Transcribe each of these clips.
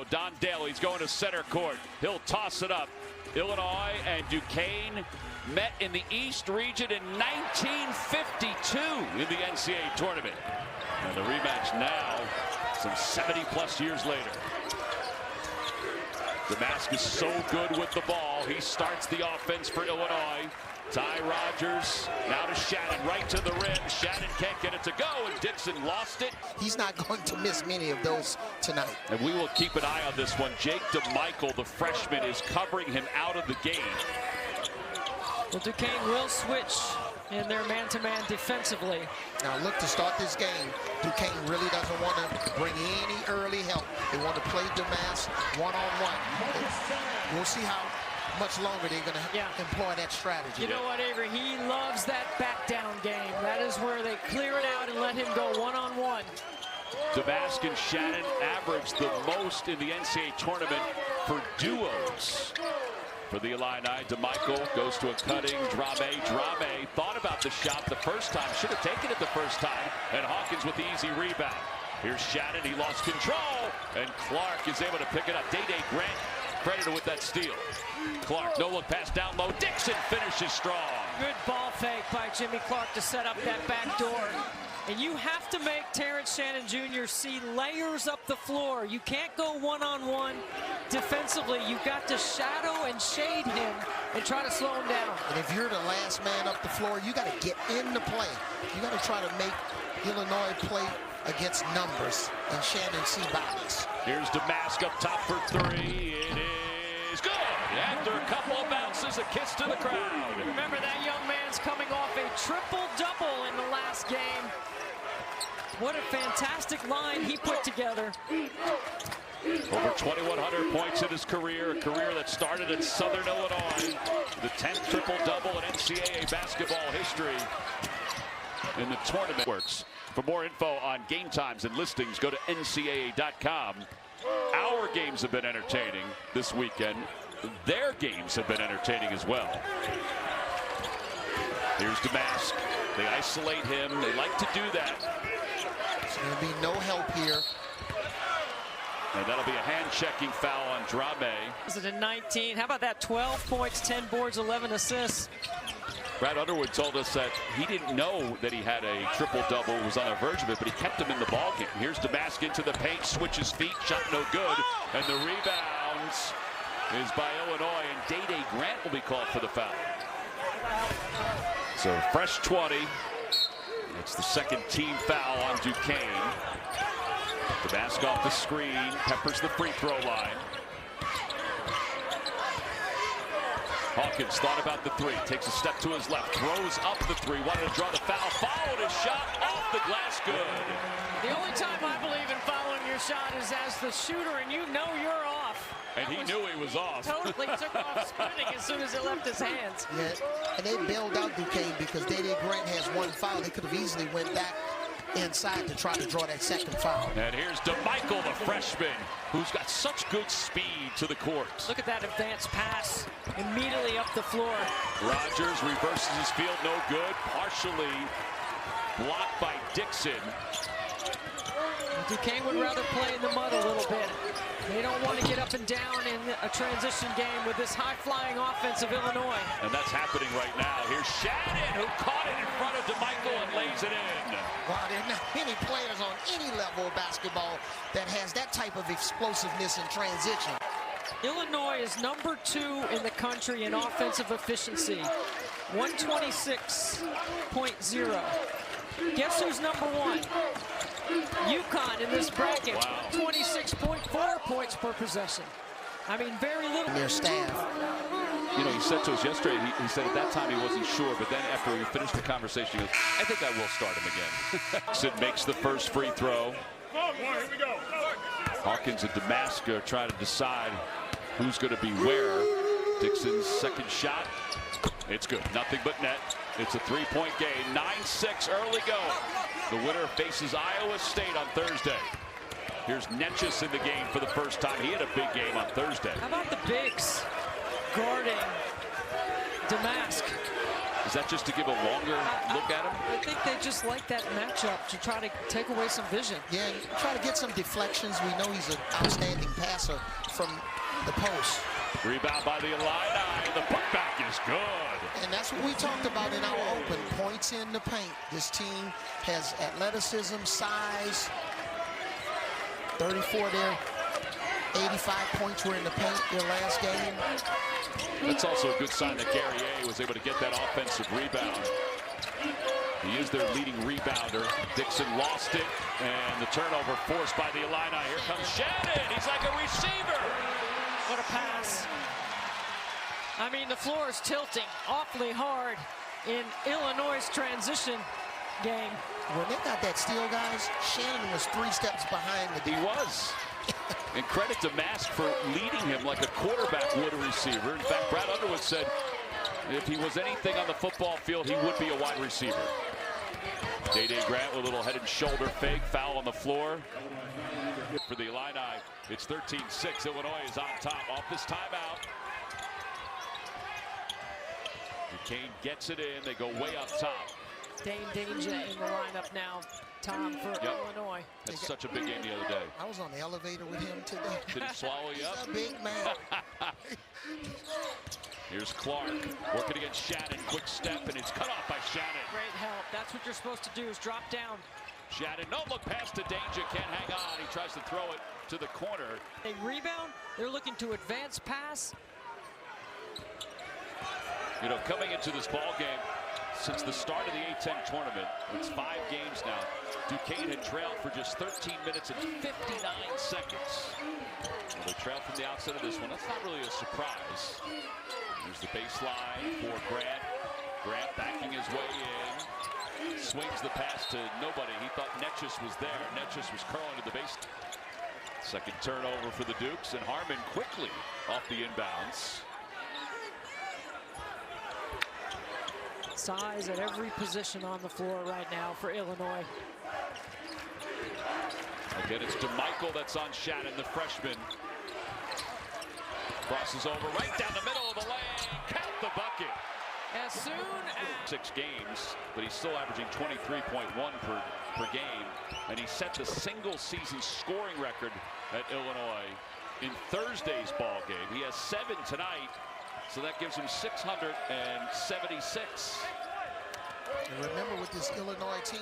go. Don Dale, he's going to center court. He'll toss it up. Illinois and Duquesne met in the East region in 1952 in the NCAA tournament. And the rematch now, some 70-plus years later. Damascus so good with the ball. He starts the offense for Illinois. Ty Rogers now to Shannon, right to the rim. Shannon can't get it to go, and Dixon lost it. He's not going to miss many of those tonight. And we will keep an eye on this one. Jake DeMichael, the freshman, is covering him out of the game. Well, Duquesne will switch in their man-to-man defensively. Now look, to start this game, Duquesne really doesn't want to bring any early help. They want to play Damas one-on-one. We'll see how much longer they're going to employ that strategy. You know what, Avery? He loves that back-down game. That is where they clear it out and let him go one-on-one. Damas and Shannon averaged the most in the NCAA tournament for duos. For the Illini, DeMichael goes to a cutting. Drame thought about the shot the first time. Should have taken it the first time. And Hawkins with the easy rebound. Here's Shannon. He lost control. And Clark is able to pick it up. Day-Day Grant credited with that steal. Clark, no look pass down low. Dixon finishes strong. Good ball fake by Jimmy Clark to set up that back door. And you have to make Terrence Shannon Jr. see layers up the floor. You can't go one-on-one defensively. You've got to shadow and shade him and try to slow him down. And if you're the last man up the floor, you got to get in the play. You got to try to make Illinois play against numbers and Shannon see bodies. Here's Damas up top for three. It is good. After a couple of bounces, a kiss to the crowd. Remember, that young man's coming off a triple-double in the last game. What a fantastic line he put together. Over 2,100 points in his career, a career that started in Southern Illinois. The 10th triple-double in NCAA basketball history in the tournament. Works. For more info on game times and listings, go to ncaa.com. Our games have been entertaining this weekend. Their games have been entertaining as well. Here's Damas. They isolate him. They like to do that. There'll be no help here. And that'll be a hand-checking foul on Drame. Is it a 19? How about that? 12 points, 10 boards, 11 assists. Brad Underwood told us that he didn't know that he had a triple-double, was on the verge of it, but he kept him in the ballgame. Here's Damas into the paint, switches feet, shot no good, and the rebounds is by Illinois, and Day-Day Grant will be called for the foul. So fresh 20. It's the second team foul on Duquesne. Damas off the screen, peppers the free throw line. Hawkins thought about the three, takes a step to his left, throws up the three, wanted to draw the foul, followed his shot off the glass, good. The only time I believe in following your shot is as the shooter and you know you're off. And he knew he was off. Totally took off spinning as soon as it left his hands. Yeah, and they bailed out Duquesne because Day-Day Grant has one foul. They could have easily went back inside to try to draw that second foul. And here's DeMichael, the freshman, who's got such good speed to the court. Look at that advanced pass immediately up the floor. Rogers reverses his field, no good. Partially blocked by Dixon. Duquesne would rather play in the mud a little bit. They don't want to get up and down in a transition game with this high-flying offense of Illinois. And that's happening right now. Here's Shannon, who caught it in front of DeMichael and lays it in. Wow, there are not many players on any level of basketball that has that type of explosiveness in transition. Illinois is number 2 in the country in offensive efficiency, 126.0. Guess who's number 1? UConn in this bracket, 26.4 points per possession. I mean, very little. Their staff. You know, he said to us yesterday, he said at that time he wasn't sure, but then after we finished the conversation, he goes, I think I will start him again. Sid makes the first free throw. Here we go. Hawkins and Damas are trying to decide who's going to be where. Dixon's second shot. It's good. Nothing but net. It's a three-point game. 9-6 early go. The winner faces Iowa State on Thursday. Here's Netchus in the game for the first time. He had a big game on Thursday. How about the bigs guarding Damas? Is that just to give a longer look at him? I think they just like that matchup to try to take away some vision. Yeah, try to get some deflections. We know he's an outstanding passer from the post. Rebound by the Illini. The putback is good. And that's what we talked about in our open. Points in the paint. This team has athleticism, size. 34 there. 85 points were in the paint their last game. That's also a good sign that Gary A was able to get that offensive rebound. He is their leading rebounder. Dixon lost it, and the turnover forced by the Illini. Here comes Shannon. He's like a receiver. What a pass. I mean, the floor is tilting awfully hard in Illinois' transition game. When they got that steal, guys, Shannon was 3 steps behind the defense. He was. And credit to Mask for leading him like a quarterback would a receiver. In fact, Brad Underwood said if he was anything on the football field, he would be a wide receiver. Day-Day Grant with a little head and shoulder fake. Foul on the floor. For the Illini, it's 13-6. Illinois is on top off this timeout. Duquesne gets it in. They go way up top. Dane Danger in the lineup now, Tom, for Illinois. That's such a big game the other day. I was on the elevator with him today. Did he swallow you up? He's a big man. Here's Clark working against Shannon. Quick step, and it's cut off by Shannon. Great help. That's what you're supposed to do, is drop down. Shannon, no look pass to Danger, can't hang on. He tries to throw it to the corner. They rebound. They're looking to advance pass. You know, coming into this ball game, since the start of the A-10 tournament, it's 5 games now. Duquesne had trailed for just 13 minutes and 59 seconds. Well, they trailed from the outset of this one. That's not really a surprise. Here's the baseline for Grant. Grant backing his way in. Swings the pass to nobody. He thought Netchus was there. Netchus was curling to the base. Second turnover for the Dukes, and Harmon quickly off the inbounds. Size at every position on the floor right now for Illinois. Again, it's DeMichael that's on Shannon, the freshman. Crosses over right down the middle of the lane. Count the bucket. As soon as 6 games, but he's still averaging 23.1 per game. And he set the single season scoring record at Illinois in Thursday's ball game. He has 7 tonight. So that gives him 676. And remember, with this Illinois team,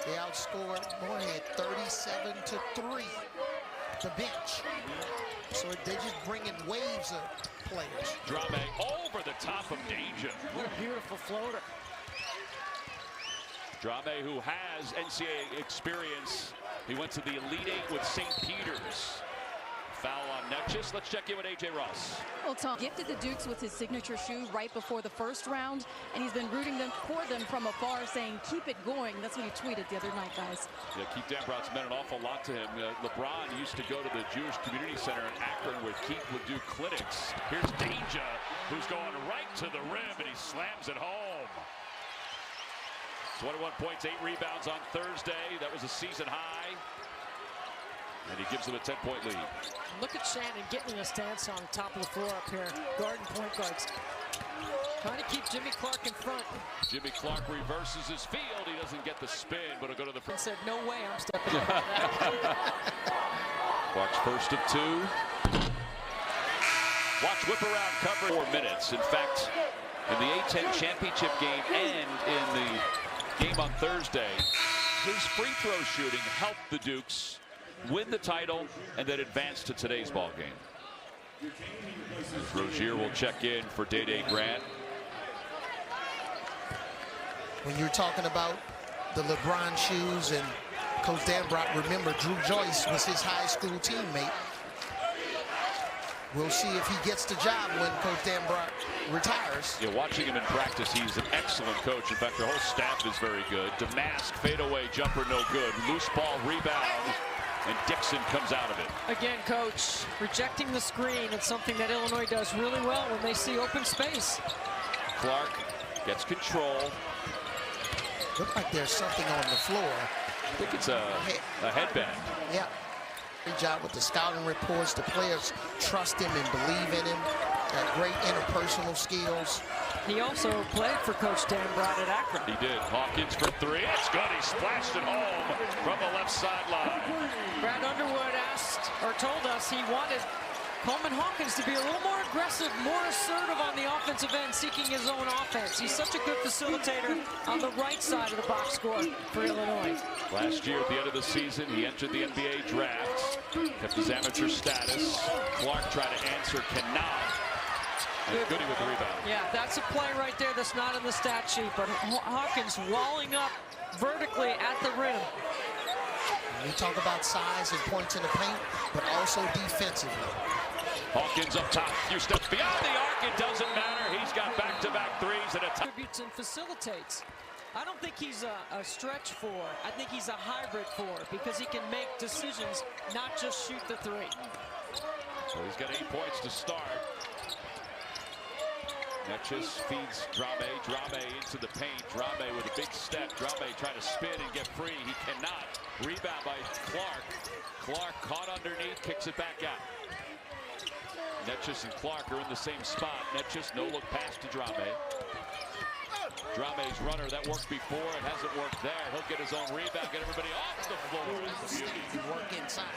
they outscored Moorhead 37-3. The bench. So they just bring in waves of players. Drame over the top of Danger. What a beautiful floater. Drame, who has NCAA experience. He went to the Elite 8 with St. Peter's. Foul on Netchus. Let's check in with A.J. Ross. Well, Tom gifted the Dukes with his signature shoe right before the first round, and he's been rooting for them from afar, saying, keep it going. That's what he tweeted the other night, guys. Yeah, Keith Dambrot's meant an awful lot to him. LeBron used to go to the Jewish Community Center in Akron where Keith would do clinics. Here's Danger, who's going right to the rim, and he slams it home. 21 points, 8 rebounds on Thursday. That was a season high. And he gives them a 10-point lead. Look at Shannon getting a stance on the top of the floor up here. Guarding point guards. Trying to keep Jimmy Clark in front. Jimmy Clark reverses his field. He doesn't get the spin, but it'll go to the front. Said, no way I'm stepping up on that. Watch first of 2. Watch whip around cover 4 minutes. In fact, in the A-10 championship game and in the game on Thursday, his free throw shooting helped the Dukes win the title and then advance to today's ball game. Rozier will check in for Day-Day Grant. When you're talking about the LeBron shoes and Coach Dambrot, remember Drew Joyce was his high school teammate. We'll see if he gets the job when Coach Dambrot retires. Yeah, watching him in practice, he's an excellent coach. In fact, the whole staff is very good. Damask, fadeaway jumper, no good. Loose ball, rebound. And Dixon comes out of it. Again, Coach, rejecting the screen. It's something that Illinois does really well when they see open space. Clark gets control. Looks like there's something on the floor. I think it's a headband. Yeah. Great job with the scouting reports. The players trust him and believe in him. Got great interpersonal skills. He also played for Coach Dan Brown at Akron. He did. Hawkins for three. It's good. He splashed it home from the left sideline. Brad Underwood told us he wanted Coleman Hawkins to be a little more aggressive, more assertive on the offensive end, seeking his own offense. He's such a good facilitator on the right side of the box score for Illinois. Last year at the end of the season, he entered the NBA draft, kept his amateur status. Clark tried to answer, cannot. And Goody with the rebound. Yeah, that's a play right there that's not in the stat sheet, but Hawkins walling up vertically at the rim. We talk about size and points in the paint, but also defensively. Hawkins up top, few steps beyond the arc. It doesn't matter. He's got back-to-back threes and a Contributes and facilitates. I don't think he's a stretch four. I think he's a hybrid four because he can make decisions, not just shoot the three. So he's got 8 points to start. Netchis feeds Drame. Drame into the paint. Drame with a big step. Drame trying to spin and get free. He cannot. Rebound by Clark. Clark caught underneath, kicks it back out. Netchis and Clark are in the same spot. Netchis, no look pass to Drame. Drame's runner, that worked before. It hasn't worked there. He'll get his own rebound, get everybody off the floor. Work inside.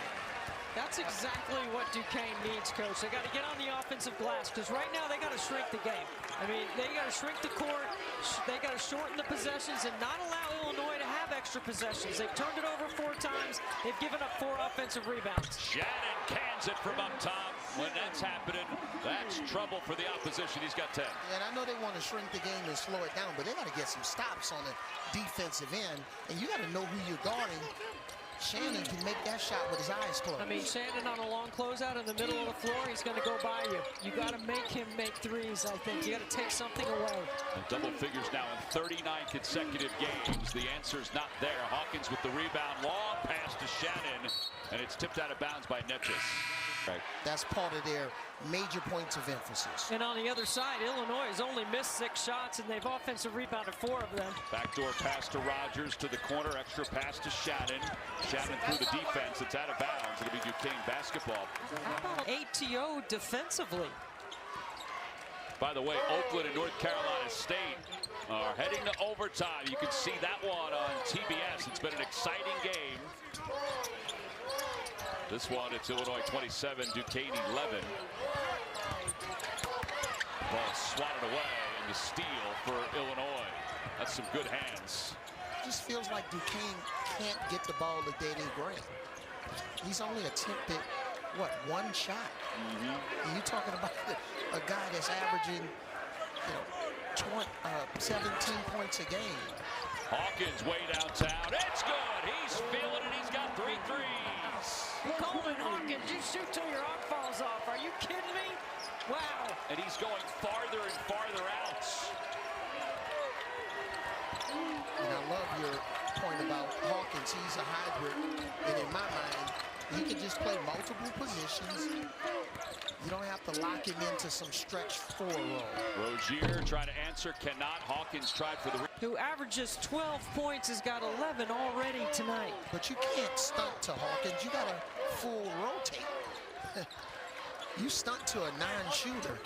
That's exactly what Duquesne needs, Coach. They got to get on the offensive glass because right now they got to shrink the game. I mean, they got to shrink the court. They got to shorten the possessions and not allow Illinois to have extra possessions. They've turned it over 4 times. They've given up 4 offensive rebounds. Shannon cans it from up top. When that's happening, that's trouble for the opposition. He's got 10. And I know they want to shrink the game and slow it down, but they got to get some stops on the defensive end, and you got to know who you're guarding. Shannon can make that shot with his eyes closed. I mean, Shannon on a long closeout in the middle of the floor, he's going to go by you. You got to make him make threes, I think. You got to take something away. And double figures now in 39 consecutive games. The answer's not there. Hawkins with the rebound. Long pass to Shannon, and it's tipped out of bounds by Netchis. Right. That's part of their major points of emphasis. And on the other side, Illinois has only missed 6 shots, and they've offensive rebounded 4 of them. Backdoor pass to Rogers to the corner. Extra pass to Shannon. Shannon through the defense. It's out of bounds. It'll be Duquesne basketball. How about ATO defensively? By the way, Oakland and North Carolina State are heading to overtime. You can see that one on TBS. It's been an exciting game. This one, it's Illinois 27, Duquesne 11. Ball swatted away, and the steal for Illinois. That's some good hands. Just feels like Duquesne can't get the ball to Dayton Grant. He's only attempted, what, 1 shot? And you're talking about a guy that's averaging, 17 points a game. Hawkins way downtown. It's good. He's feeling it. He's got 3 threes. Coleman Hawkins, you shoot till your arm falls off. Are you kidding me? Wow. And he's going farther and farther out. And I love your point about Hawkins. He's a hybrid. And in my mind, he can just play multiple positions. You don't have to lock him into some stretch 4 role. Rozier trying to answer, cannot. Hawkins tried for the... Who averages 12 points, has got 11 already tonight. But you can't stunt to Hawkins. You got to full rotate. You stunt to a 9-shooter.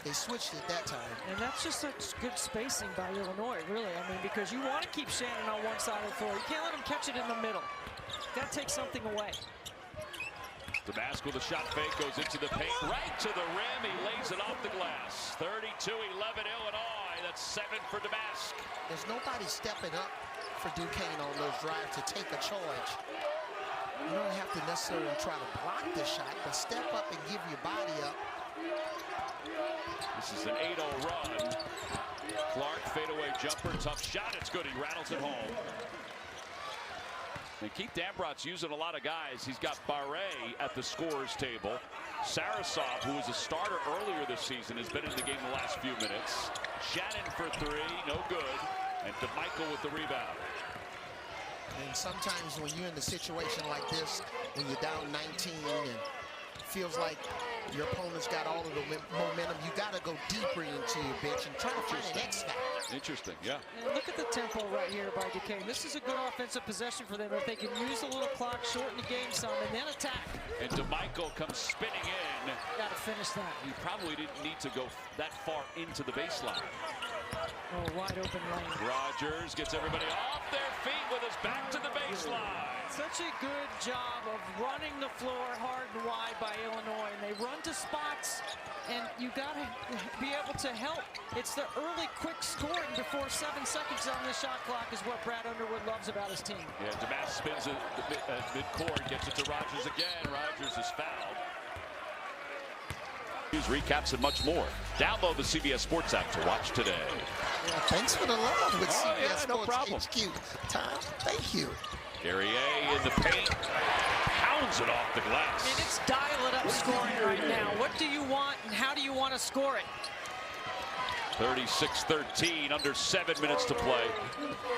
They switched it that time. And that's just such good spacing by Illinois, really. I mean, because you want to keep Shannon on one side of the floor. You can't let him catch it in the middle. Got to take something away. Damask with a shot fake, goes into the paint, right to the rim. He lays it off the glass. 32-11 Illinois. That's 7 for Damask. There's nobody stepping up for Duquesne on those drives to take a charge. You don't have to necessarily try to block the shot, but step up and give your body up. This is an 8-0 run. Clark, fadeaway jumper, tough shot. It's good. He rattles it home. And Keith Dambrot's using a lot of guys. He's got Barre at the scorer's table. Sarasov, who was a starter earlier this season, has been in the game the last few minutes. Shannon for 3, no good. And DeMichael with the rebound. And sometimes when you're in a situation like this, when you're down 19 and feels like your opponent's got all of the momentum, you got to go deeper into your bench and try to find an X factor. Interesting, yeah. And look at the tempo right here by Duquesne. This is a good offensive possession for them. If they can use a little clock, shorten the game some, and then attack. And DeMichael comes spinning in. Got to finish that. He probably didn't need to go that far into the baseline. Oh, wide open lane. Rogers gets everybody off their feet with us back to the baseline. Such a good job of running the floor hard and wide by Illinois. And they run to spots, and you got to be able to help. It's the early quick scoring before 7 seconds on the shot clock is what Brad Underwood loves about his team. Yeah, Damas spins it mid-court, gets it to Rogers again. Rogers is fouled. Recaps and much more. Download the CBS Sports app to watch today. Yeah, thanks for the love with CBS yeah, Sports no problem. HQ. Tom, thank you. Gary A in the paint, pounds it off the glass. I mean, it's dial-it-up scoring right now. What do you want, and how do you want to score it? 36-13, under 7 minutes to play.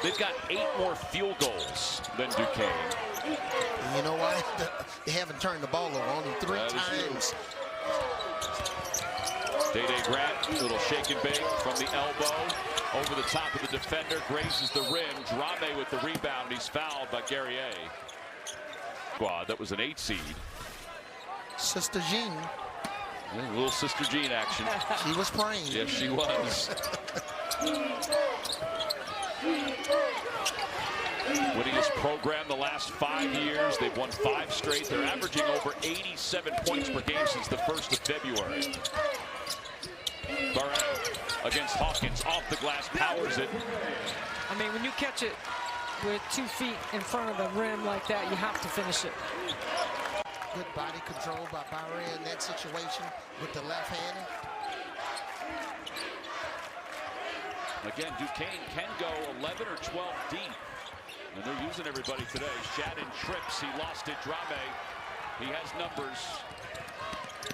They've got 8 more field goals than Duquesne. And you know why? They haven't turned the ball over only 3 times. Day-Day Grant, little shake and bake from the elbow. Over the top of the defender, grazes the rim. Drame with the rebound. He's fouled by Gary A. Squad, that was an 8 seed. Sister Jean. Yeah, little Sister Jean action. She was praying. Yes, she was. Winning his program the last 5 years. They've won 5 straight. They're averaging over 87 points per game since the 1st of February. Barrett against Hawkins, off the glass, powers it. I mean, when you catch it with 2 feet in front of the rim like that, you have to finish it. Good body control by Barrett in that situation with the left hand. Again, Duquesne can go 11 or 12 deep. And they're using everybody today. Shannon trips, he lost it. Drame, he has numbers.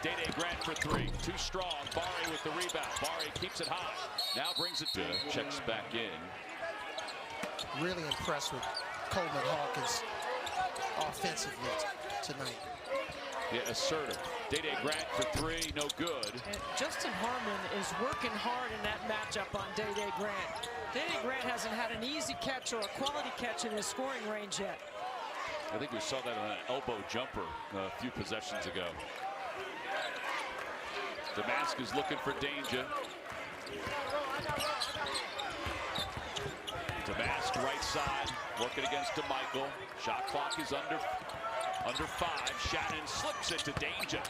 Day-Day Grant for 3, too strong. Barre with the rebound. Barre keeps it high. Now brings it to, checks back in. Really impressed with Coleman Hawkins offensively tonight. Yeah, assertive. Day-Day Grant for 3, no good. And Justin Harmon is working hard in that matchup on Day-Day Grant. Day-Day Grant hasn't had an easy catch or a quality catch in his scoring range yet. I think we saw that on an elbow jumper a few possessions ago. Damask is looking for danger. Damask right side, working against DeMichael. Shot clock is under 5. Shannon slips it to Danger.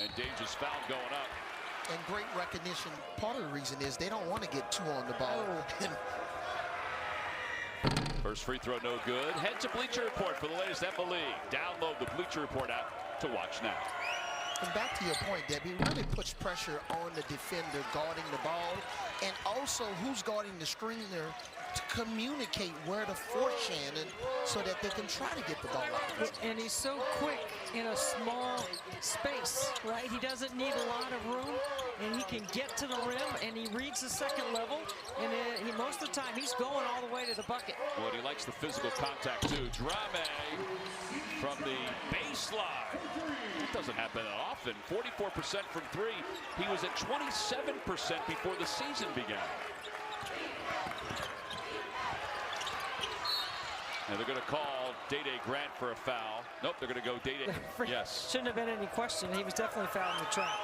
And Danger's foul going up. And great recognition. Part of the reason is they don't want to get 2 on the ball. First free throw no good. Head to Bleacher Report for the latest FA League. Download the Bleacher Report app to watch now. And back to your point, Debbie, really puts pressure on the defender guarding the ball, and also who's guarding the screener to communicate where to force Shannon so that they can try to get the ball out. And he's so quick in a small space, right? He doesn't need a lot of room, and he can get to the rim, and he reads the second level, and most of the time he's going all the way to the bucket. Well, he likes the physical contact too. Drame from the baseline. It doesn't happen often. 44% from 3. He was at 27% before the season began. And they're going to call Day-Day Grant for a foul. Nope, they're going to go Day-Day. Yes. Shouldn't have been any question. He was definitely fouled in the trap.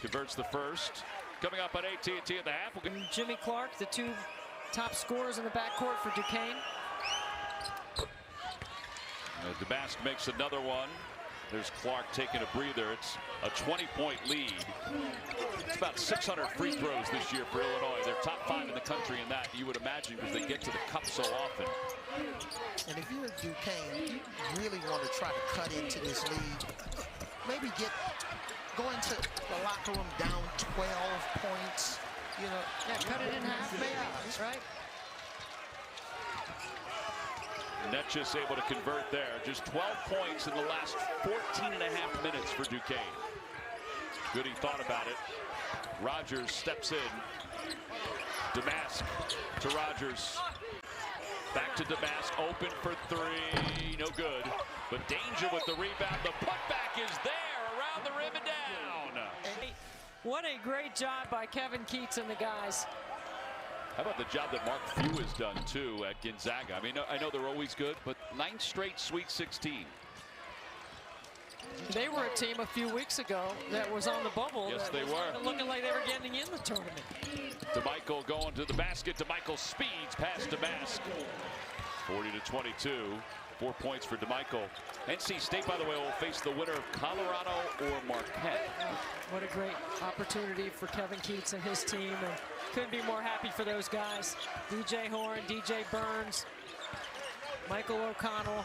Converts the first. Coming up on AT&T at the half. Jimmy Clark, the 2 top scorers in the backcourt for Duquesne. Damask makes another one. There's Clark taking a breather. It's a 20-point lead. It's about 600 free throws this year for Illinois. They're top 5 in the country in that, you would imagine, because they get to the cup so often. And if you're Duquesne, you really want to try to cut into this lead. Maybe go into the locker room down 12 points. You know, yeah, cut it in half, maybe, right? Netchus able to convert there. Just 12 points in the last 14 and a half minutes for Duquesne. Good, he thought about it. Rogers steps in. Damask to Rogers. Back to Damask, open for 3. No good. But Danger with the rebound. The putback is there around the rim and down. What a great job by Kevin Keats and the guys. How about the job that Mark Few has done, too, at Gonzaga? I mean, I know they're always good, but 9th straight Sweet 16. They were a team a few weeks ago that was on the bubble. Yes, they were. Looking like they were getting in the tournament. DeMichael going to the basket. DeMichael speeds past Damask. 40-22. 4 points for DeMichael. NC State, by the way, will face the winner of Colorado or Marquette. What a great opportunity for Kevin Keats and his team. And couldn't be more happy for those guys. DJ Horn, DJ Burns, Michael O'Connell.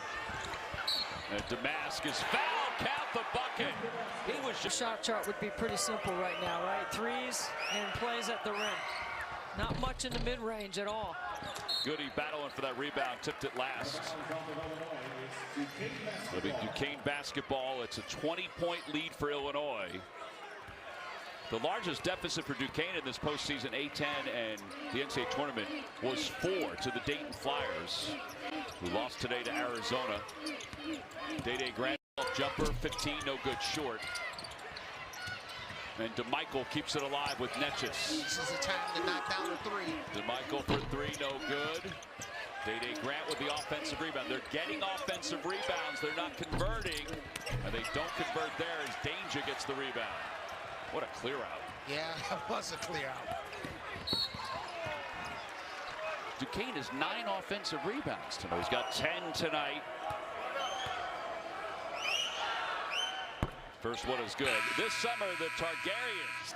And Damask is fouled. Count the bucket. He was The shot chart would be pretty simple right now, right? Threes and plays at the rim. Not much in the mid-range at all. Goody battling for that rebound, tipped it last. It'll be Duquesne basketball. It's a 20-point lead for Illinois. The largest deficit for Duquesne in this postseason A-10 and the NCAA tournament was 4 to the Dayton Flyers, who lost today to Arizona. Day Grant jumper, 15, no good, short. And DeMichael keeps it alive with Netchus. This is the time to knock down the three. DeMichael for 3, no good. Day Grant with the offensive rebound. They're getting offensive rebounds. They're not converting. And they don't convert there as Danger gets the rebound. What a clear out. Yeah, that was a clear out. Duquesne has 9 offensive rebounds tonight. He's got 10 tonight. First one is good. This summer, the Targaryens.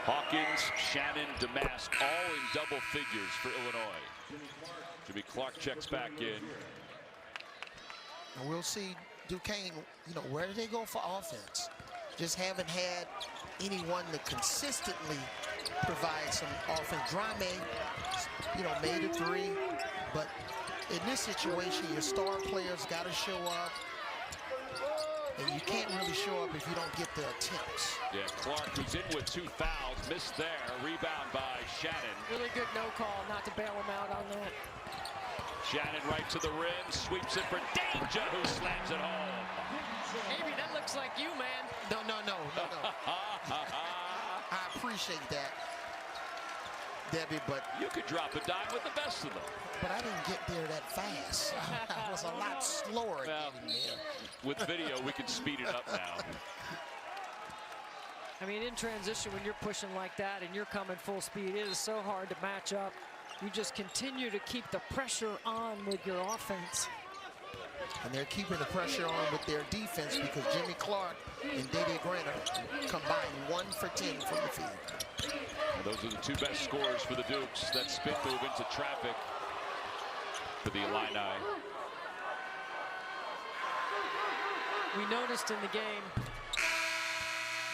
Hawkins, Shannon, Damask, all in double figures for Illinois. Jimmy Clark checks back in. And we'll see Duquesne, where do they go for offense? Just haven't had anyone to consistently provide some offense. Drame, made a 3, but in this situation, your star players got to show up. And you can't really show up if you don't get the attempts. Yeah, Clark, who's in with 2 fouls, missed there. Rebound by Shannon. Really good no call not to bail him out on that. Shannon right to the rim, sweeps it for Danger, who slams it home. Avery, that looks like you, man. No. I appreciate that, Debbie, but you could drop a dime with the best of them. But I didn't get there that fast. I was a lot slower getting there. With video, we can speed it up now. I mean, in transition, when you're pushing like that and you're coming full speed, it is so hard to match up. You just continue to keep the pressure on with your offense. And they're keeping the pressure on with their defense because Jimmy Clark and Day Grant are combined 1 for 10 from the field. And those are the 2 best scorers for the Dukes. That spin move into traffic for the Illini. We noticed in the game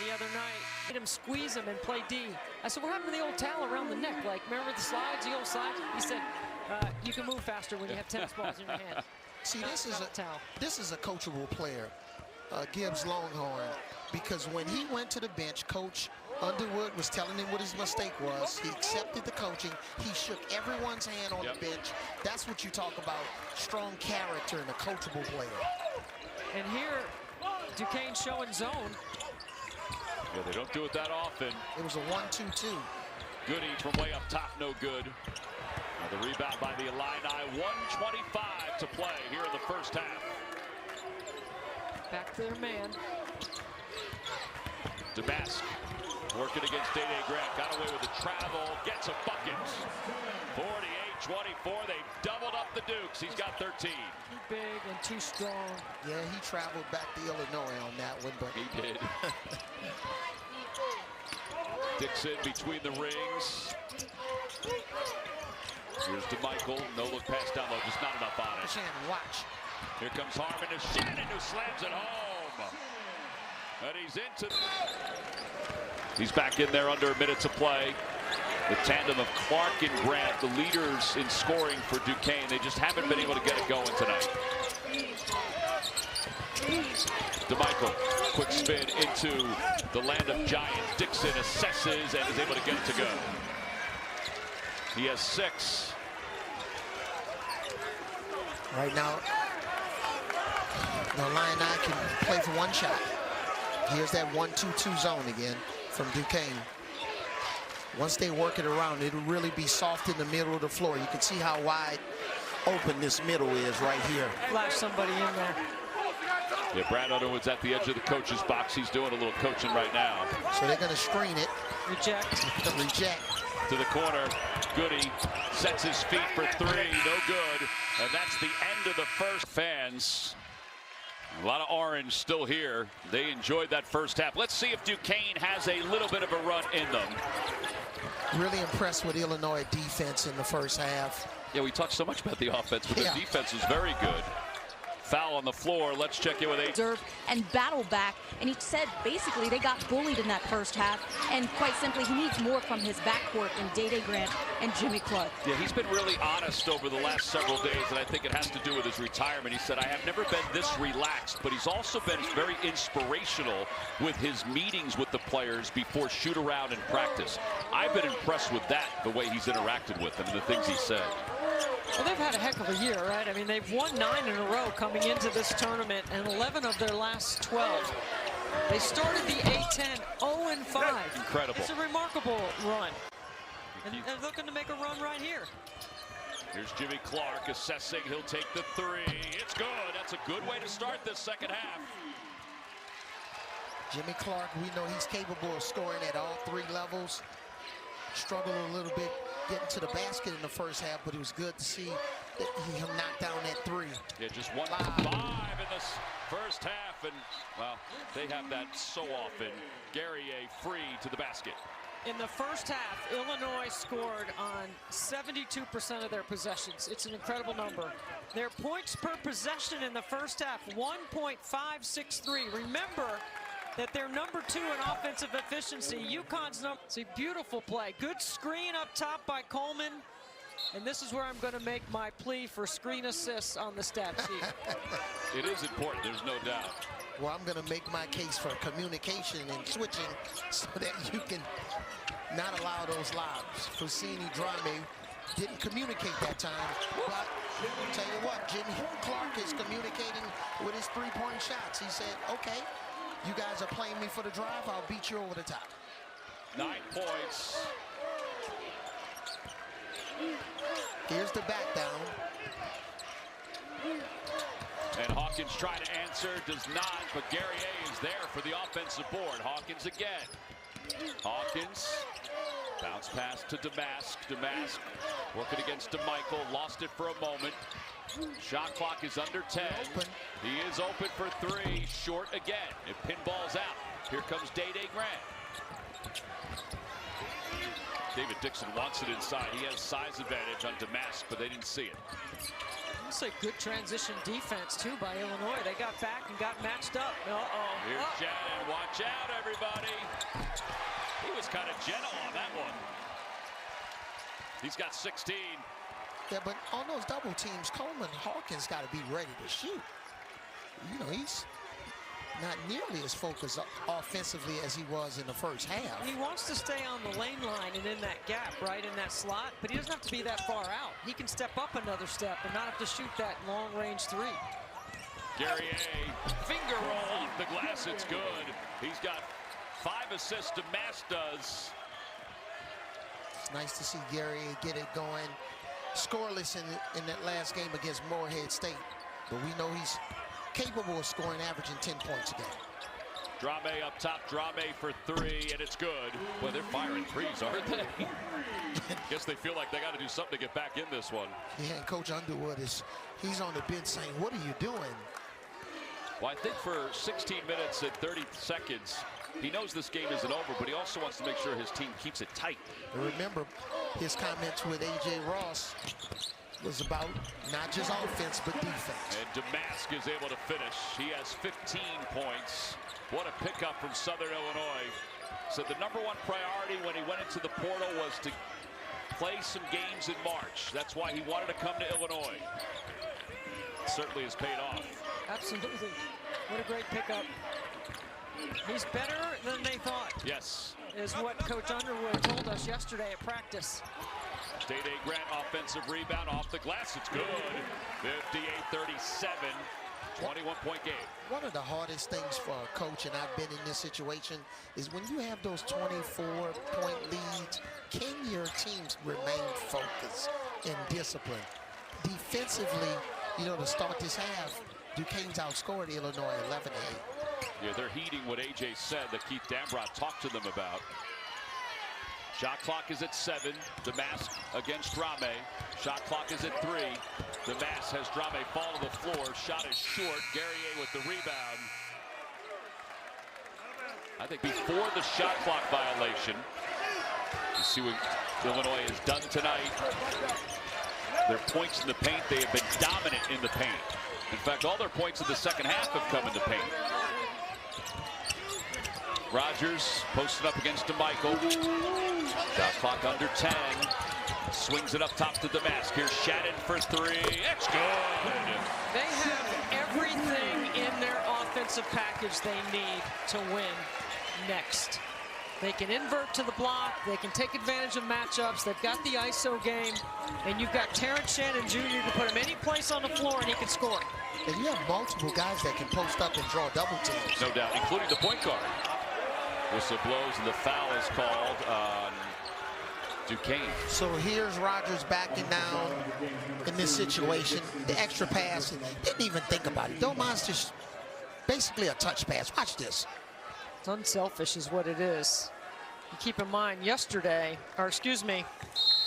the other night, made him squeeze him and play D. I said, what happened to the old towel around the neck? Like, remember the slides, the old slides? He said, you can move faster when you have tennis balls in your hand. See, this is a coachable player, Gibbs Longhorn, because when he went to the bench, Coach Underwood was telling him what his mistake was. He accepted the coaching. He shook everyone's hand on the bench. That's what you talk about, strong character and a coachable player. And here, Duquesne showing zone. Yeah, they don't do it that often. It was a 1-2-2. Goody from way up top, no good. And the rebound by the Illini, 1:25 to play here in the first half. Back to their man. Damask working against Day Grant, got away with the travel, gets a bucket. 48-24, they doubled up the Dukes. He's got 13. Too big and too strong. Yeah, he traveled back to Illinois on that one, but he did. Dixon between the rings. Here's DeMichael, no look pass down low, just not enough on it. Shannon, watch. Here comes Harmon to Shannon, who slams it home. And he's back in there under a minute to play. The tandem of Clark and Grant, the leaders in scoring for Duquesne. They just haven't been able to get it going tonight. DeMichael, quick spin into the land of giants. Dixon assesses and is able to get it to go. He has 6. Right now, the Illini can play for 1 shot. Here's that 1-2-2 zone again from Duquesne. Once they work it around, it'll really be soft in the middle of the floor. You can see how wide open this middle is right here. Flash somebody in there. Yeah, Brad Underwood's at the edge of the coach's box. He's doing a little coaching right now. So they're going to screen it. Reject. Reject. To the corner. Goody sets his feet for three. No good. And that's the end of the first. Fans. A lot of orange still here. They enjoyed that first half. Let's see if Duquesne has a little bit of a run in them. Really impressed with Illinois defense in the first half. Yeah, we talked so much about the offense, but the defense was very good. Foul on the floor. Let's check in with Observe and battle back. And he said basically they got bullied in that first half. And quite simply, he needs more from his backcourt in Day Grant and Jimmy Clark. Yeah, he's been really honest over the last several days, and I think it has to do with his retirement. He said, I have never been this relaxed, but he's also been very inspirational with his meetings with the players before shoot-around and practice. I've been impressed with that, the way he's interacted with them and the things he said. Well, they've had a heck of a year, right? I mean, they've won 9 in a row coming into this tournament, and 11 of their last 12. They started the A-10 0-5. Incredible. It's a remarkable run. And they're looking to make a run right here. Here's Jimmy Clark assessing. He'll take the three. It's good. That's a good way to start this second half. Jimmy Clark, we know he's capable of scoring at all 3 levels. Struggled a little bit getting to the basket in the first half, but it was good to see that him knock down that 3. Yeah, just 1 for 5 in this first half, and well, they have that so often. Guerrier free to the basket. In the first half, Illinois scored on 72% of their possessions. It's an incredible number. Their points per possession in the first half, 1.563. Remember that they're number 2 in offensive efficiency. UConn's number. It's a beautiful play. Good screen up top by Coleman. And this is where I'm going to make my plea for screen assists on the stat sheet. It is important, there's no doubt. Well, I'm going to make my case for communication and switching so that you can not allow those lobs. Fousseyni, Drame didn't communicate that time. But I'll tell you what, Jimmy Clark is communicating with his 3-point shots. He said, okay, you guys are playing me for the drive, I'll beat you over the top. 9 points. Here's the back down. And Hawkins trying to answer, does not, but Guerrier is there for the offensive board. Hawkins again. Hawkins, bounce pass to Damask. Damask working against DeMichael, lost it for a moment. Shot clock is under 10. He is open for 3, short again. It pinballs out. Here comes Day Grant. David Dixon wants it inside. He has size advantage on Damask, but they didn't see it. It's a good transition defense, too, by Illinois. They got back and got matched up. Here's Shannon. Watch out, everybody. He was kind of gentle on that one. He's got 16. Yeah, but on those double teams, Coleman Hawkins got to be ready to shoot. You know, he's not nearly as focused offensively as he was in the first half. He wants to stay on the lane line and in that gap, right, in that slot, but he doesn't have to be that far out. He can step up another step and not have to shoot that long-range 3. Guerrier, finger roll off the glass, it's good. He's got 5 assists, Damask does. It's nice to see Guerrier get it going. Scoreless in that last game against Morehead State, but we know he's capable of scoring, averaging 10 points a game. Drame up top, Drame for 3, and it's good. Well, they're firing threes, aren't they? Guess they feel like they got to do something to get back in this one. Yeah, and Coach Underwood he's on the bench saying, what are you doing? Well, I think for 16 minutes and 30 seconds, he knows this game isn't over, but he also wants to make sure his team keeps it tight. And remember, his comments with A.J. Ross was about not just offense, but defense. And Damask is able to finish. He has 15 points. What a pickup from Southern Illinois. So the #1 priority when he went into the portal was to play some games in March. That's why he wanted to come to Illinois. Certainly has paid off. Absolutely. What a great pickup. He's better than they thought. Yes. Is what Coach Underwood told us yesterday at practice. Day Grant offensive rebound off the glass. It's good. 58-37. 21-point game. One of the hardest things for a coach, and I've been in this situation, is when you have those 24-point leads, can your teams remain focused and disciplined? Defensively, you know, to start this half, Duquesne's outscored Illinois 11-8. Yeah, they're heeding what AJ said that Keith Dambrot talked to them about. Shot clock is at 7. Damask against Drame. Shot clock is at 3. Damask has Drame fall to the floor. Shot is short. Guerrier with the rebound. I think before the shot clock violation, you see what Illinois has done tonight. Their points in the paint, they have been dominant in the paint. In fact, all their points in the second half have come in the paint. Rogers posted up against DeMichael. Shot clock under 10. Swings it up top to Damask. Here's Shannon for 3. It's good. They have everything in their offensive package they need to win next. They can invert to the block. They can take advantage of matchups. They've got the ISO game. And you've got Terrence Shannon Jr. to put him any place on the floor and he can score. And you have multiple guys that can post up and draw double teams. No doubt, including the point guard. Whistle blows and the foul is called on Duquesne. So here's Rogers backing down in this situation. The extra pass, didn't even think about it. Doman's just basically a touch pass. Watch this. It's unselfish is what it is. You keep in mind yesterday, or excuse me,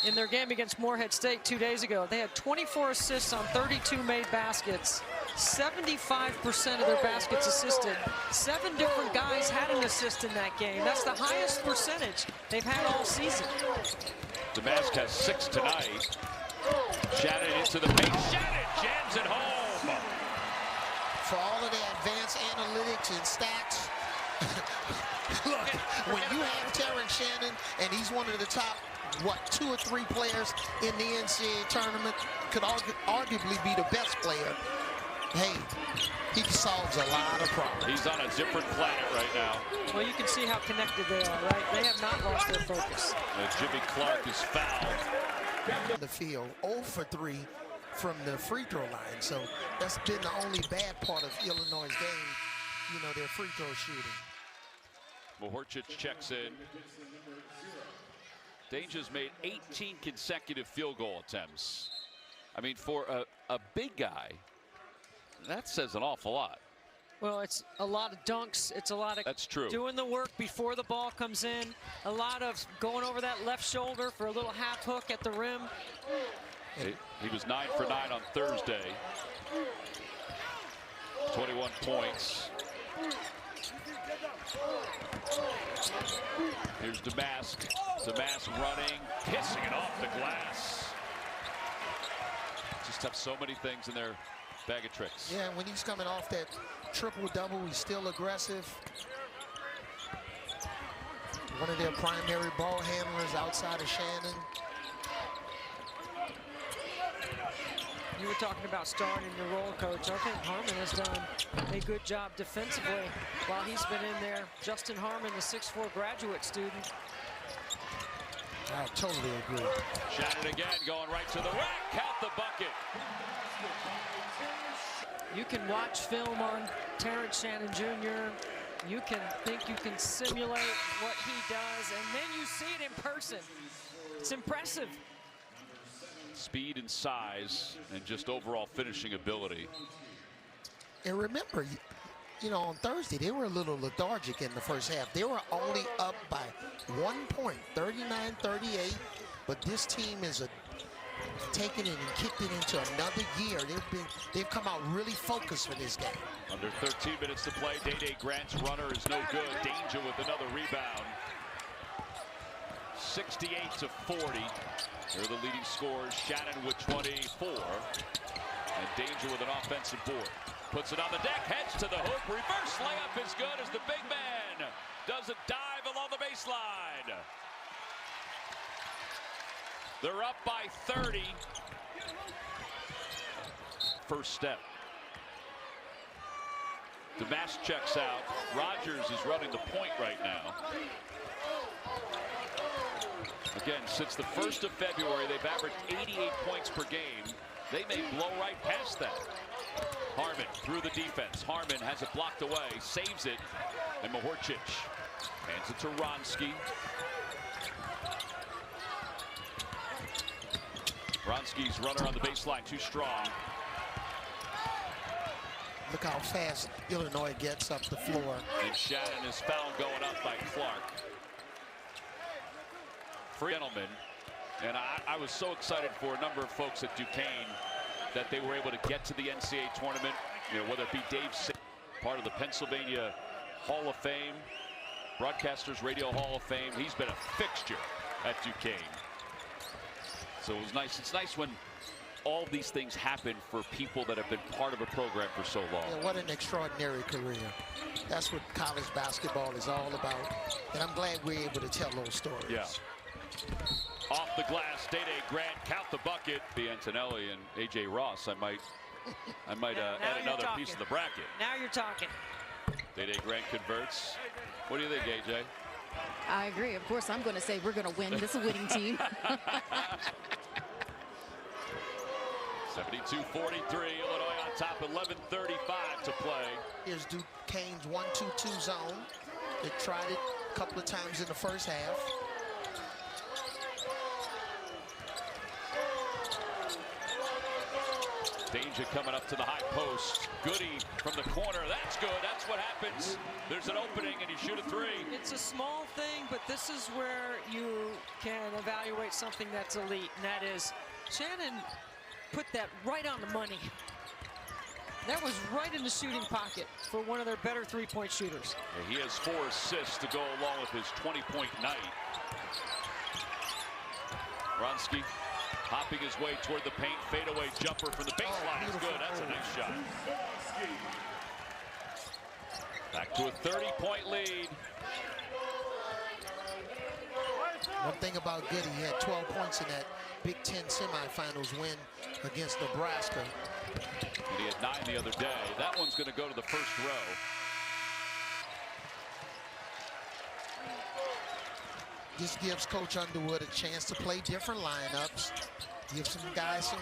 in their game against Morehead State 2 days ago, they had 24 assists on 32 made baskets. 75% of their baskets assisted. 7 different guys had an assist in that game. That's the highest percentage they've had all season. Damask has 6 tonight. Shannon into the paint. Shannon jams it home. For all of the advanced analytics and stats, look, when you have Terrence Shannon and he's one of the top, 2 or 3 players in the NCAA tournament, could arguably be the best player. Hey, he solves a lot of problems. He's on a different planet right now. Well, you can see how connected they are, right? They have not lost their focus. Jimmy Clark is fouled. The field, 0 for 3 from the free throw line. So that's been the only bad part of Illinois' game, you know, their free throw shooting. Mahorcic checks in. Danger's made 18 consecutive field goal attempts. I mean, for a big guy, that says an awful lot. Well, it's a lot of dunks. It's a lot of That's true. Doing the work before the ball comes in. A lot of going over that left shoulder for a little half hook at the rim. He was 9 for 9 on Thursday. 21 points. Here's Damask. Damask running, kissing it off the glass. Just have so many things in their bag of tricks. Yeah, when he's coming off that triple-double, he's still aggressive. One of their primary ball handlers outside of Shannon. You were talking about starting in your role, Coach. I think Harmon has done a good job defensively while he's been in there. Justin Harmon, the 6'4" graduate student. I totally agree. Shannon again, going right to the rack. Count the bucket. You can watch film on Terrence Shannon Jr. You can think you can simulate what he does, and then you see it in person. It's impressive. Speed and size and just overall finishing ability. And remember, you know, on Thursday, they were a little lethargic in the first half. They were only up by 1 point, 39-38. But this team is taken it and kicked it into another gear. They've come out really focused for this game. Under 13 minutes to play. Day Grant's runner is no good. Danger with another rebound. 68-40. They're the leading scorers. Shannon with 24. And Danger with an offensive board. Puts it on the deck, heads to the hoop. Reverse layup is good as the big man does a dive along the baseline. They're up by 30. First step. Damask checks out. Rogers is running the point right now. Again, since the 1st of February, they've averaged 88 points per game. They may blow right past that. Harmon through the defense. Harmon has it blocked away, saves it, and Mahorcic hands it to Wronski. Wronski's runner on the baseline, too strong. Look how fast Illinois gets up the floor. And Shannon is fouled going up by Clark. Free gentlemen. And I was so excited for a number of folks at Duquesne that they were able to get to the NCAA tournament. You know, whether it be Dave, part of the Pennsylvania Hall of Fame, Broadcasters Radio Hall of Fame. He's been a fixture at Duquesne. So it was nice. It's nice when all these things happen for people that have been part of a program for so long. Yeah, what an extraordinary career. That's what college basketball is all about. And I'm glad we're able to tell those stories. Yeah. Off the glass, Day Grant, count the bucket. Antonelli and A.J. Ross, I might add another piece of the bracket. Now you're talking. Day Grant converts. What do you think, A.J.? I agree. Of course, I'm going to say we're going to win. This is a winning team. 72-43, Illinois on top, 11:35 to play. Here's Duquesne's 1-2-2 zone. They tried it a couple of times in the first half. Danger coming up to the high post. Goody from the corner. That's good. That's what happens. There's an opening and you shoot a three. It's a small thing, but this is where you can evaluate something that's elite, and that is Shannon put that right on the money. That was right in the shooting pocket for one of their better three-point shooters. And he has 4 assists to go along with his 20-point night. Wronski hopping his way toward the paint, fadeaway jumper from the baseline is good. That's a nice shot. Back to a 30-point lead. One thing about Goody, he had 12 points in that Big Ten semifinals win against Nebraska. And he had 9 the other day. That one's going to go to the first row. This gives Coach Underwood a chance to play different lineups, give some guys some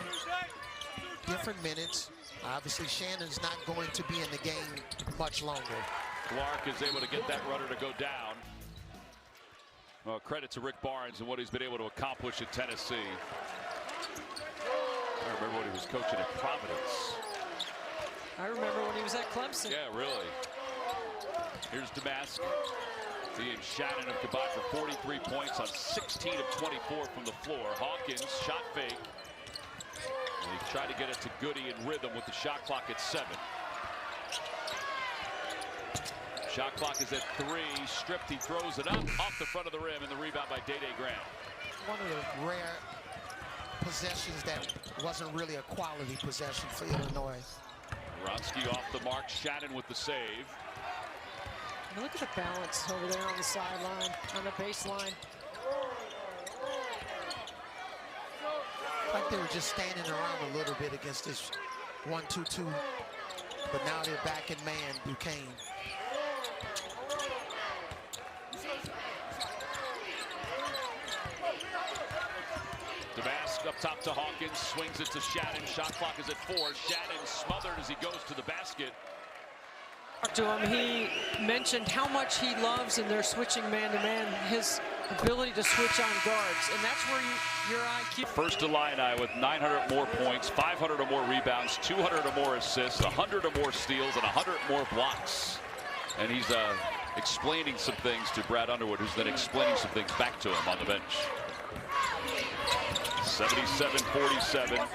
different minutes. Obviously, Shannon's not going to be in the game much longer. Clark is able to get that runner to go down. Well, credit to Rick Barnes and what he's been able to accomplish at Tennessee. I remember when he was coaching at Providence. I remember when he was at Clemson. Yeah, really. Here's Damask. He and Shannon have combined for 43 points on 16 of 24 from the floor. Hawkins, shot fake. And he tried to get it to Goody in rhythm with the shot clock at 7. Shot clock is at 3. Stripped, he throws it up off the front of the rim, and the rebound by Day Grant. One of the rare possessions that wasn't really a quality possession for Illinois. Wronski off the mark, Shannon with the save. And look at the balance over there on the sideline, on the baseline. Like they were just standing around a little bit against this 1-2-2, but now they're back in man, Duquesne. Damask up top to Hawkins, swings it to Shannon. Shot clock is at 4. Shannon smothered as he goes to the basket. To him, he mentioned how much he loves in their switching man-to-man, his ability to switch on guards, and that's where your IQ. First Illini with 900 more points, 500 or more rebounds, 200 or more assists, 100 or more steals, and 100 more blocks. And he's explaining some things to Brad Underwood, who's then explaining some things back to him on the bench. 77-47.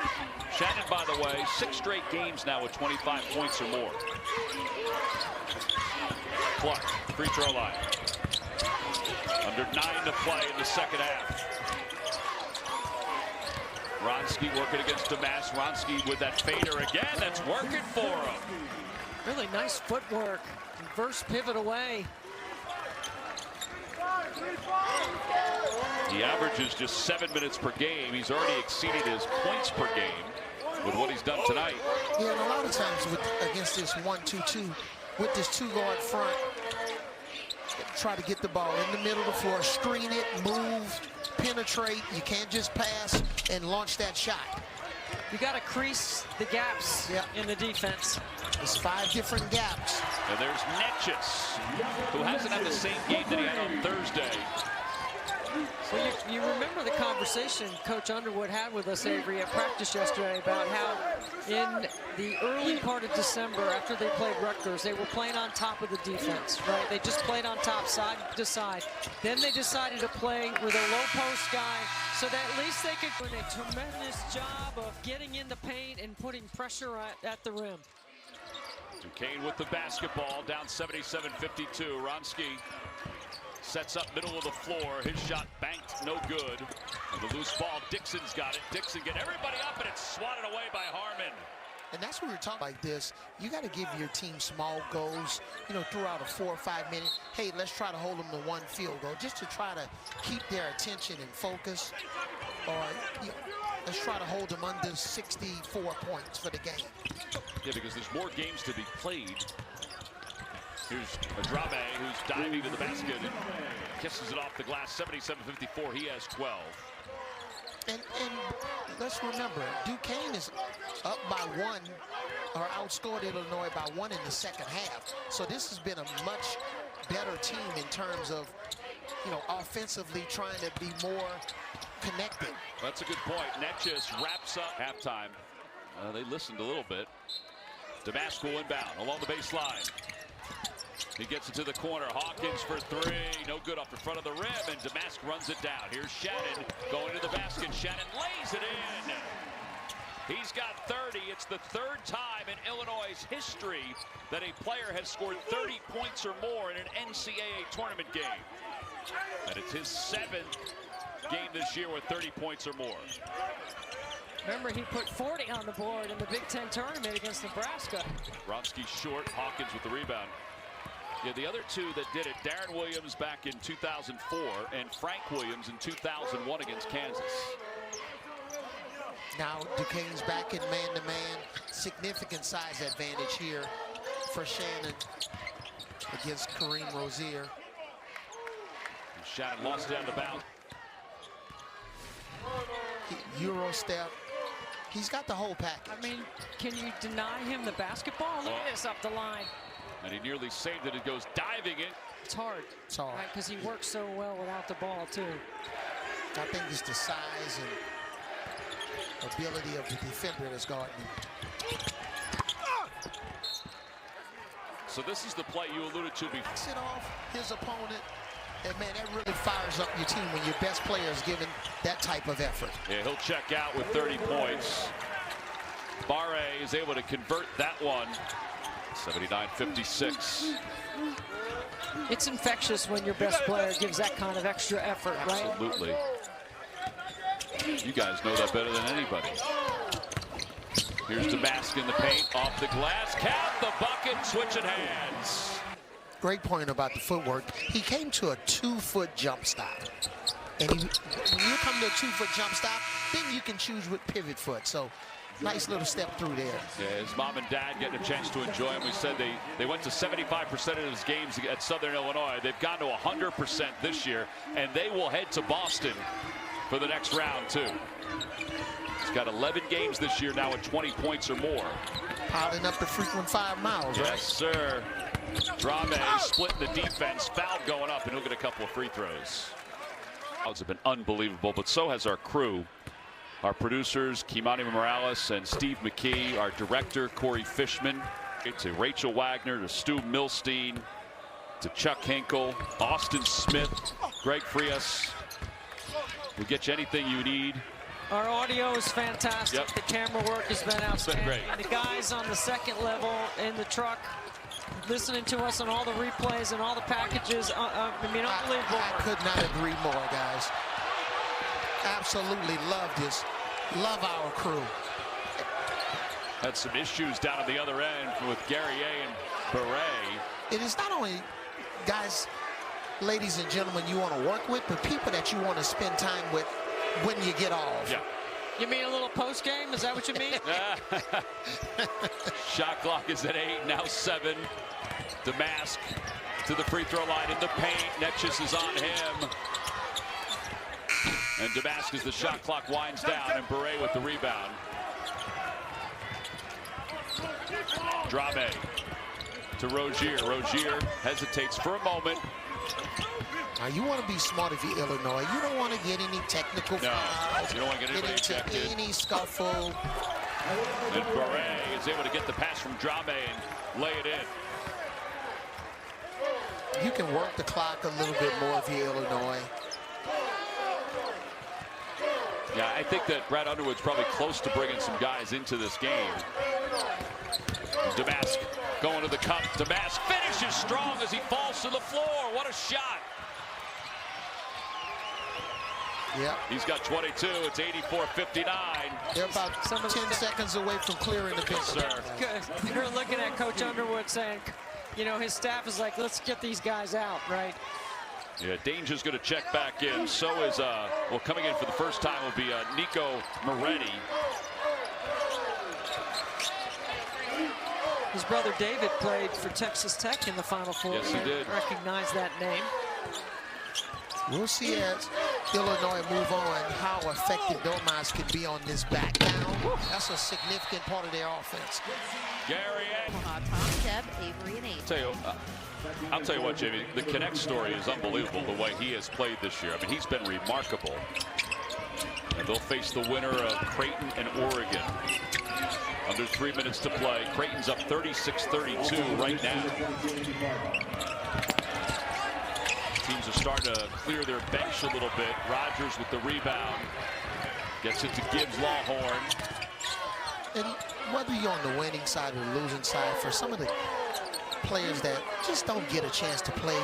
Shannon, by the way, 6 straight games now with 25 points or more. Clark, free throw line. Under 9 to play in the second half. Wronski working against Damask. Wronski with that fader again. That's working for him. Really nice footwork. Reverse pivot away. He averages just 7 minutes per game. He's already exceeded his points per game with what he's done tonight. Yeah, and a lot of times against this 1-2-2, with this 2-guard front, try to get the ball in the middle of the floor, screen it, move, penetrate. You can't just pass and launch that shot. You got to crease the gaps in the defense. There's 5 different gaps. And there's Netchis, who hasn't had the same game that he had on Thursday. Well, you remember the conversation Coach Underwood had with us, Avery, at practice yesterday about how in the early part of December, after they played Rutgers, they were playing on top of the defense, right? They just played on top, side to side. Then they decided to play with a low post guy so that at least they could do a tremendous job of getting in the paint and putting pressure at the rim. Duquesne with the basketball, down 77-52. Wronski sets up middle of the floor. His shot banked, no good. And the loose ball, Dixon's got it. Dixon get everybody up, and it's swatted away by Harmon. And that's what we're talking like this. You got to give your team small goals, you know, throughout a 4 or 5 minute. Hey, let's try to hold them to 1 field goal just to try to keep their attention and focus. Or you know, let's try to hold them under 64 points for the game. Yeah, because there's more games to be played. Here's Drame, who's diving to the basket and kisses it off the glass. 77-54. He has 12. And let's remember, Duquesne is up by 1 or outscored Illinois by 1 in the second half. So this has been a much better team in terms of, you know, offensively trying to be more connected. That's a good point. Netjes wraps up halftime. They listened a little bit. Damascus will inbound along the baseline. He gets it to the corner. Hawkins for 3. No good off the front of the rim, and Damascus runs it down. Here's Shannon going to the basket. Shannon lays it in. He's got 30. It's the 3rd time in Illinois' history that a player has scored 30 points or more in an NCAA tournament game. And it's his 7th game this year with 30 points or more. Remember, he put 40 on the board in the Big Ten tournament against Nebraska. Wronski short, Hawkins with the rebound. Yeah, the other two that did it, Darren Williams back in 2004 and Frank Williams in 2001 against Kansas. Now Duquesne's back in man-to-man. Significant size advantage here for Shannon against Kareem Rozier. Shannon lost it out of bounds. Euro step. He's got the whole package. I mean, can you deny him the basketball? Look at this up the line. And he nearly saved it. It goes diving in. It's hard. It's hard. Right, because he works so well without the ball, too. I think it's the size and ability of the defender that's guarding him. So this is the play you alluded to before. Sit off his opponent. And man, that really fires up your team when your best player is given that type of effort. Yeah, he'll check out with 30 points. Barre is able to convert that one. 79-56. It's infectious when your best player gives that kind of extra effort, right? Absolutely. You guys know that better than anybody. Here's Damascus in the paint, off the glass, count the bucket, switching hands. Great point about the footwork. He came to a 2-foot jump stop. And when you come to a 2-foot jump stop, then you can choose with pivot foot. So nice little step through there. Yeah, his mom and dad getting a chance to enjoy him. We said they went to 75% of his games at Southern Illinois. They've gone to 100% this year, and they will head to Boston for the next round, too. He's got 11 games this year now with 20 points or more. Piling up the frequent 5 miles, right? Yes, sir. Drame splitting the defense, foul going up, and he'll get a couple of free throws. Those have been unbelievable, but so has our crew. Our producers, Kimani Morales and Steve McKee, our director, Corey Fishman, to Rachel Wagner, to Stu Milstein, to Chuck Hinkle, Austin Smith, Greg Frias. We'll get you anything you need. Our audio is fantastic. Yep. The camera work has been outstanding. It's been great. The guys on the second level in the truck listening to us on all the replays and all the packages. I mean, unbelievable. I could not agree more, guys. Absolutely love this. Love our crew. Had some issues down at the other end with Guerrier and Beret. It is not only guys, ladies and gentlemen, you want to work with, but people that you want to spend time with when you get off. Yeah. You mean a little post game? Is that what you mean? Shot clock is at 8, now 7. Damascus to the free throw line in the paint. Netjes is on him. And Damascus, the shot clock winds down, and Beret with the rebound. Drame to Rozier. Rozier hesitates for a moment. Now, you want to be smart if you're Illinois. You don't want to get any technical fouls. You don't want to get anybody ejected. Any scuffle. And Barret is able to get the pass from Drame and lay it in. You can work the clock a little bit more if you're Illinois. Yeah, I think that Brad Underwood's probably close to bringing some guys into this game. Damask going to the cup. Damask finishes strong as he falls to the floor. What a shot. Yeah. He's got 22. It's 84-59. They're about 10 seconds away from clearing the bench. Sir. You're looking at Coach Underwood saying, you know, his staff is like, let's get these guys out, right? Yeah, Danger's going to check back in. So is, well, coming in for the first time will be Nico Moretti. His brother David played for Texas Tech in the Final Four. Yes, he did. Recognize that name. We'll see as Illinois move on how effective Domas can be on this back down. That's a significant part of their offense. Gary. Tom, Deb, Avery, and Aiden. I'll tell you what, Jamie, the Connect story is unbelievable, the way he has played this year. I mean, he's been remarkable. And they'll face the winner of Creighton and Oregon. Under 3 minutes to play. Creighton's up 36-32 right now. Teams are starting to clear their bench a little bit. Rogers with the rebound. Gets it to Gibbs Lawhorn. And whether you're on the winning side or the losing side, for some of the players that just don't get a chance to play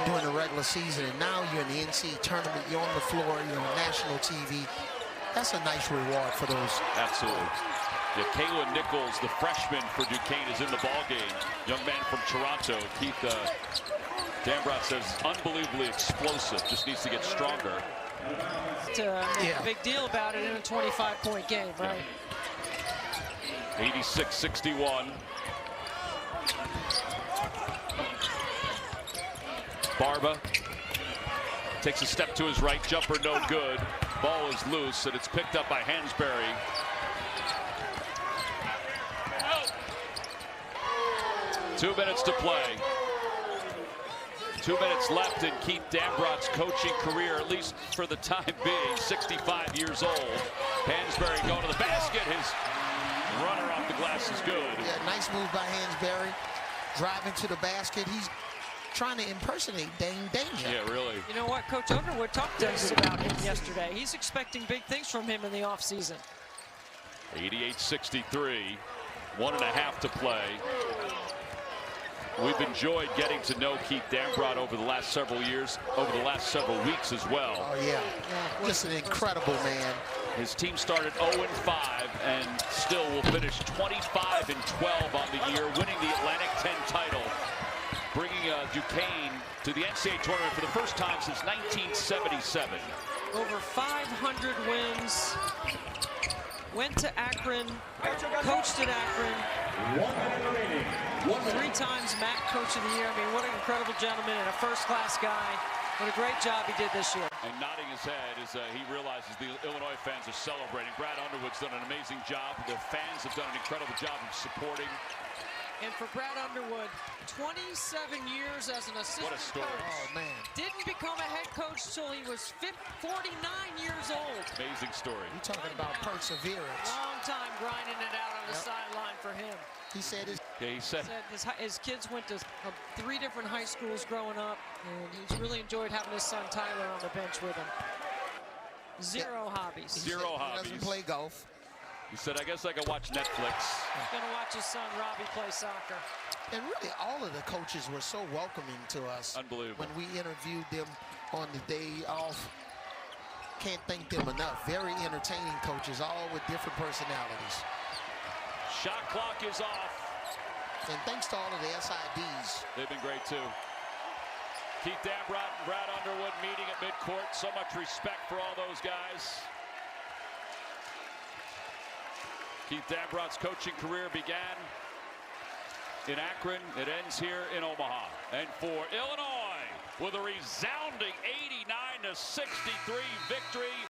during the regular season, and now you're in the NCAA tournament, you're on the floor, you're on national TV, that's a nice reward for those. Absolutely. Yeah, Kayla Nichols, the freshman for Duquesne, is in the ballgame. Young man from Toronto. Keith Dambrot says unbelievably explosive, just needs to get stronger. To make a big deal about it in a 25-point game, right? 86-61. Barba takes a step to his right, jumper no good. Ball is loose, and it's picked up by Hansberry. 2 minutes to play. 2 minutes left in Keith Dambrot's coaching career, at least for the time being. 65 years old. Hansberry going to the basket. His runner off the glass is good. Yeah, nice move by Hansberry. Driving to the basket. He's trying to impersonate Dane Danger. Yeah, really. You know what? Coach Underwood talked to us about him yesterday. He's expecting big things from him in the offseason. 88-63. 1.5 to play. We've enjoyed getting to know Keith Dambrot over the last several years, over the last several weeks as well. Oh, yeah. Just an incredible man. His team started 0-5 and still will finish 25-12 on the year, winning the Atlantic 10 title, bringing Duquesne to the NCAA tournament for the first time since 1977. Over 500 wins. Went to Akron, coached at Akron. 3 times MAC Coach of the Year. I mean, what an incredible gentleman and a first-class guy. What a great job he did this year. And nodding his head as he realizes the Illinois fans are celebrating. Brad Underwood's done an amazing job. The fans have done an incredible job of supporting. And for Brad Underwood, 27 years as an assistant What a story. coach. Oh, man. Didn't become a head coach till he was 49 years old. Amazing story. You're talking about perseverance. Long time grinding it out on the sideline for him. He said his Yeah, he said his kids went to 3 different high schools growing up, and he's really enjoyed having his son Tyler on the bench with him. Zero hobbies. Zero hobbies. He doesn't play golf. He said, I guess I can watch Netflix. He's going to watch his son Robbie play soccer. And really, all of the coaches were so welcoming to us. Unbelievable. When we interviewed them on the day off. Can't thank them enough. Very entertaining coaches, all with different personalities. Shot clock is off. And thanks to all of the SIDs. They've been great, too. Keith Dambrot and Brad Underwood meeting at midcourt. So much respect for all those guys. Keith Dambrot's coaching career began in Akron. It ends here in Omaha. And for Illinois, with a resounding 89-63 victory